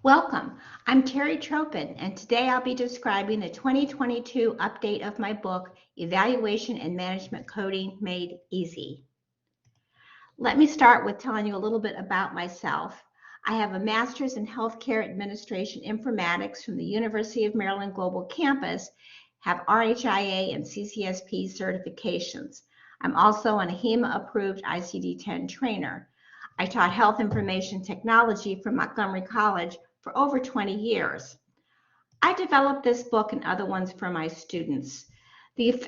Welcome. I'm Terry Tropin, and today I'll be describing the 2022 update of my book, Evaluation and Management Coding Made Easy. Let me start with telling you a little bit about myself. I have a master's in Healthcare Administration Informatics from the University of Maryland Global Campus, have RHIA and CCSP certifications. I'm also an HEMA-approved ICD-10 trainer. I taught health information technology from Montgomery College for over 20 years. I developed this book and other ones for my students.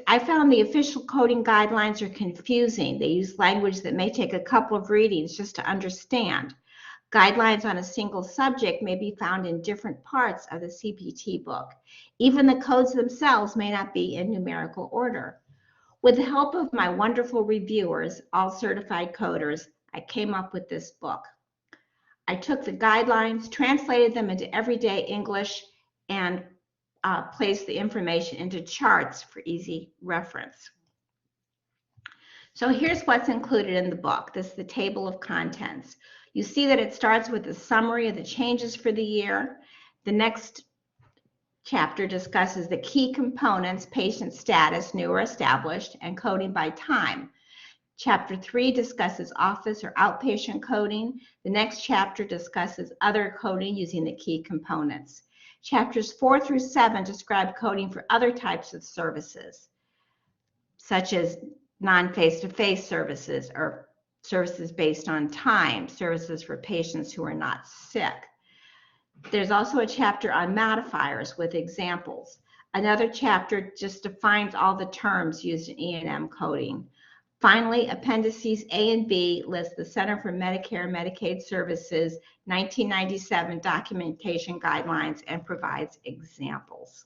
I found the official coding guidelines are confusing. They use language that may take a couple of readings just to understand. Guidelines on a single subject may be found in different parts of the CPT book. Even the codes themselves may not be in numerical order. With the help of my wonderful reviewers, all certified coders, I came up with this book. I took the guidelines, translated them into everyday English, and placed the information into charts for easy reference. So here's what's included in the book. This is the table of contents. You see that it starts with a summary of the changes for the year. The next chapter discusses the key components, patient status, new or established, and coding by time. Chapter 3 discusses office or outpatient coding. The next chapter discusses other coding using the key components. Chapters 4 through 7 describe coding for other types of services, such as non-face-to-face services or services based on time, services for patients who are not sick. There's also a chapter on modifiers with examples. Another chapter just defines all the terms used in E&M coding. Finally, appendices A and B list the Center for Medicare and Medicaid Services 1997 documentation guidelines and provides examples.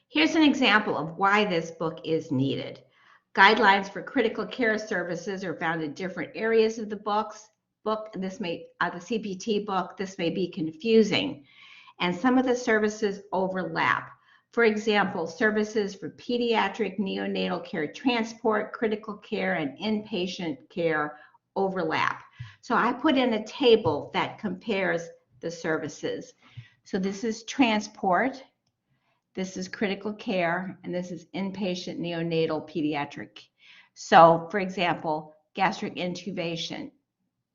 Here's an example of why this book is needed. Guidelines for critical care services are found in different areas of the the CPT book. This may be confusing, and some of the services overlap. For example, services for pediatric neonatal care transport, critical care, and inpatient care overlap. So I put in a table that compares the services. So this is transport, this is critical care, and this is inpatient neonatal pediatric. So for example, gastric intubation,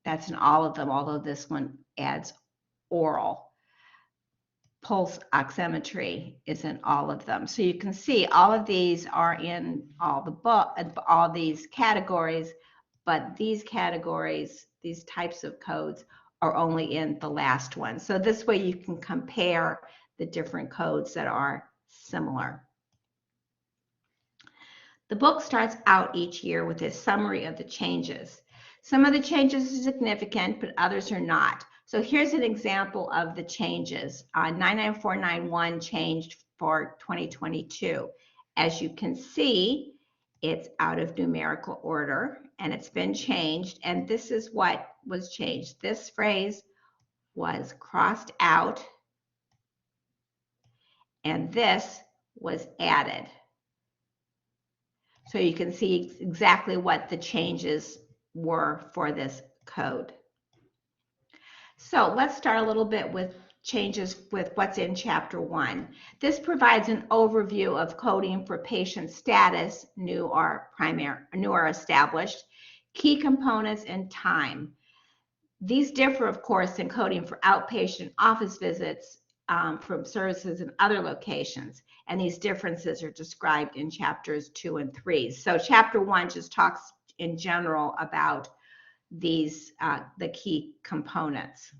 that's in all of them, although this one adds oral. Pulse oximetry is in all of them. So you can see all of these are in all these categories, but these categories, these types of codes are only in the last one. So this way you can compare the different codes that are similar. The book starts out each year with a summary of the changes. Some of the changes are significant, but others are not. So here's an example of the changes. 99491 changed for 2022. As you can see, it's out of numerical order and it's been changed. And this is what was changed. This phrase was crossed out and this was added. So you can see exactly what the changes were for this code. So let's start a little bit with changes with what's in Chapter 1. This provides an overview of coding for patient status, new or established, key components, and time. These differ, of course, in coding for outpatient office visits from services in other locations, and these differences are described in Chapters 2 and 3. So Chapter 1 just talks in general about these the key components.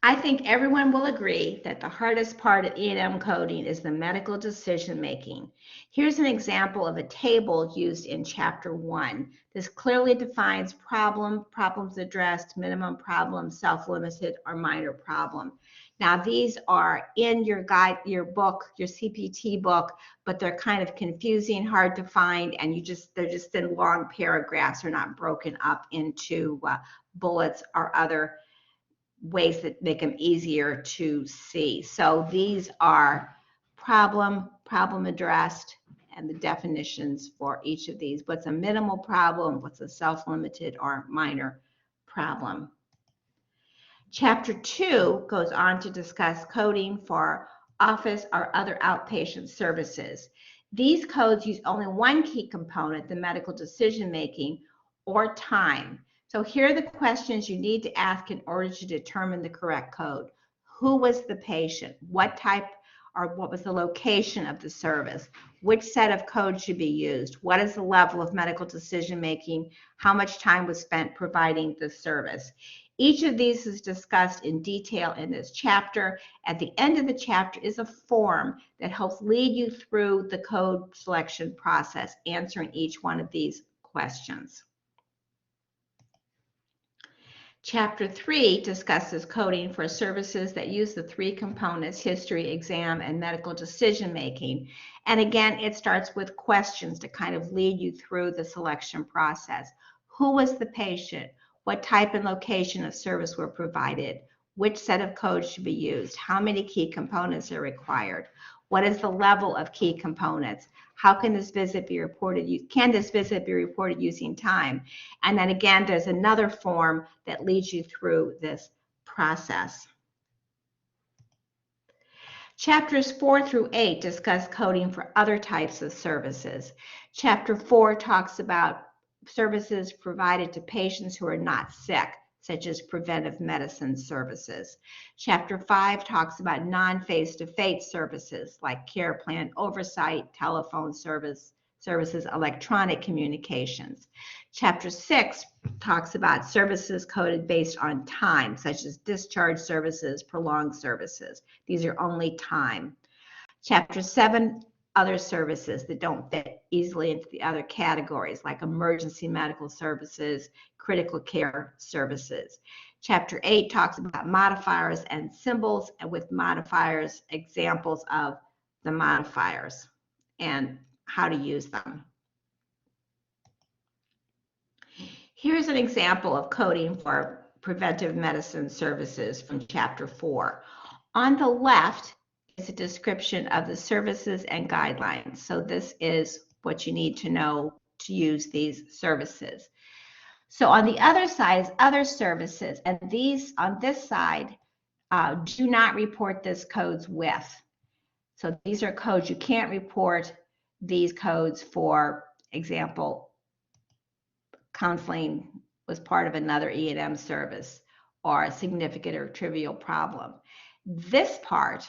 I think everyone will agree that the hardest part of E&M coding is the medical decision making. Here's an example of a table used in Chapter 1. This clearly defines problems addressed, minimum problem, self-limited, or minor problem. Now these are in your book, your CPT book, but they're kind of confusing, hard to find, and they're just in long paragraphs. They're not broken up into bullets or other ways that make them easier to see. So these are problem addressed, and the definitions for each of these. What's a minimal problem? What's a self-limited or minor problem. Chapter 2 goes on to discuss coding for office or other outpatient services. These codes use only one key component, the medical decision-making or time. So here are the questions you need to ask in order to determine the correct code. Who was the patient? What type or what was the location of the service? Which set of codes should be used? What is the level of medical decision-making? How much time was spent providing the service? Each of these is discussed in detail in this chapter. At the end of the chapter is a form that helps lead you through the code selection process, answering each one of these questions. Chapter 3 discusses coding for services that use the three components, history, exam, and medical decision-making. And again, it starts with questions to kind of lead you through the selection process. Who was the patient? What type and location of service were provided? Which set of codes should be used? How many key components are required? What is the level of key components? How can this visit be reported? Can this visit be reported using time? And then again, there's another form that leads you through this process. Chapters 4 through 8 discuss coding for other types of services. Chapter 4 talks about services provided to patients who are not sick, such as preventive medicine services. Chapter 5 talks about non-face-to-face services like care plan oversight, telephone services, electronic communications. Chapter 6 talks about services coded based on time, such as discharge services, prolonged services. These are only time. Chapter 7, other services that don't fit easily into the other categories, like emergency medical services, critical care services. Chapter 8 talks about modifiers and symbols, and with modifiers, examples of the modifiers and how to use them. Here's an example of coding for preventive medicine services from Chapter 4. On the left is a description of the services and guidelines. So this is what you need to know to use these services. So on the other side is other services, and these on this side do not report this codes with. So these are codes you can't report these codes. For example, counseling was part of another E&M service, or a significant or trivial problem. This part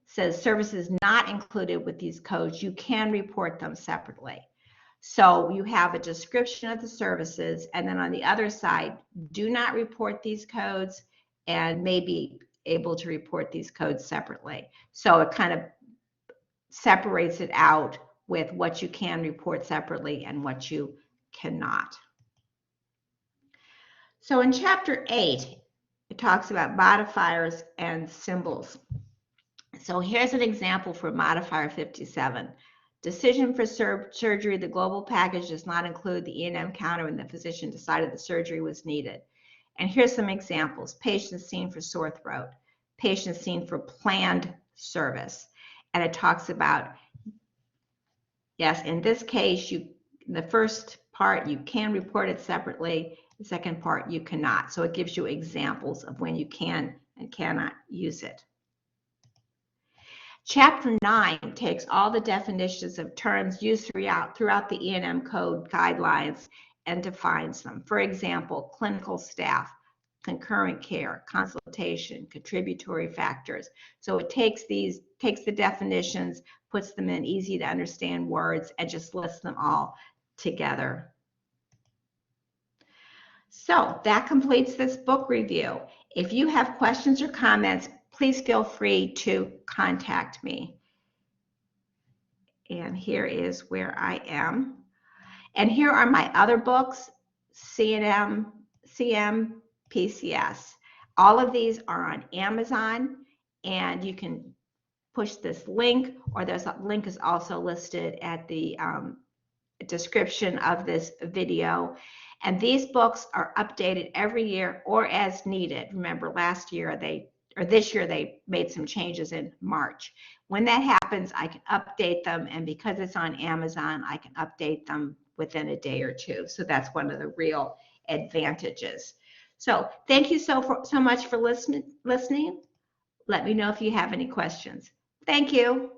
says services not included with these codes, you can report them separately. So you have a description of the services, and then on the other side, do not report these codes and may be able to report these codes separately. So it kind of separates it out with what you can report separately and what you cannot. So in Chapter 8, it talks about modifiers and symbols. So here's an example for modifier 57. Decision for surgery, the global package does not include the E&M counter when the physician decided the surgery was needed. And here's some examples. Patient seen for sore throat. Patient seen for planned service. And it talks about, yes, in this case, the first part, you can report it separately. The second part, you cannot. So it gives you examples of when you can and cannot use it. Chapter 9 takes all the definitions of terms used throughout the E&M code guidelines and defines them. For example, clinical staff, concurrent care, consultation, contributory factors. So it takes the definitions, puts them in easy to understand words, and just lists them all together. So that completes this book review. If you have questions or comments, please feel free to contact me. And here is where I am. And here are my other books, CM, PCS. All of these are on Amazon, and you can push this link, or there's a link is also listed at the description of this video. And these books are updated every year or as needed. Remember, this year they made some changes in March. When that happens, I can update them, and because it's on Amazon, I can update them within a day or two. So that's one of the real advantages. So thank you so much for listening. Let me know if you have any questions. Thank you.